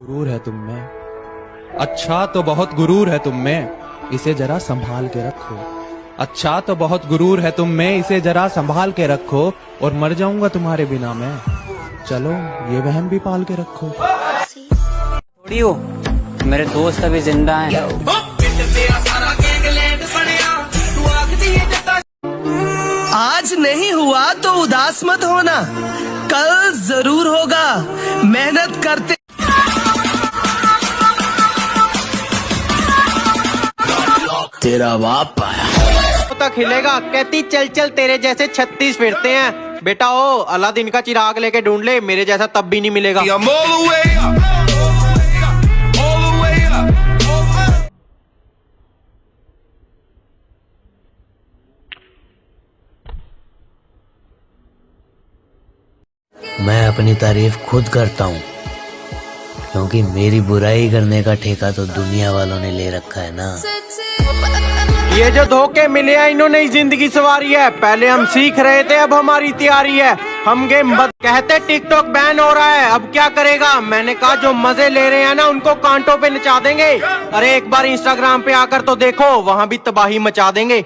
गुरूर है तुम में, अच्छा तो बहुत गुरूर है तुम में, इसे जरा संभाल के रखो। अच्छा तो बहुत गुरूर है तुम में, इसे जरा संभाल के रखो, और मर जाऊंगा तुम्हारे बिना मैं, चलो ये वहम भी पाल के रखो। थोड़ी हो, मेरे दोस्त अभी जिंदा हैं। आज नहीं हुआ तो उदास मत होना, कल जरूर होगा, मेहनत करते। तेरा बाप आया तक हिलेगा, कहती चल चल तेरे जैसे 36 फिरते हैं। बेटा ओ अलादीन का चिराग लेके ढूंढ ले, मेरे जैसा तब भी नहीं मिलेगा। मैं अपनी तारीफ खुद करता हूँ, क्योंकि मेरी बुराई करने का ठेका तो दुनिया वालों ने ले रखा है ना। ये जो धोखे मिले हैं इन्होंने ही जिंदगी सवारी है, पहले हम सीख रहे थे अब हमारी तैयारी है। हम गेम कहते टिकटॉक बैन हो रहा है, अब क्या करेगा। मैंने कहा जो मजे ले रहे हैं ना उनको कांटों पे नचा देंगे। अरे एक बार इंस्टाग्राम पे आकर तो देखो, वहाँ भी तबाही मचा देंगे।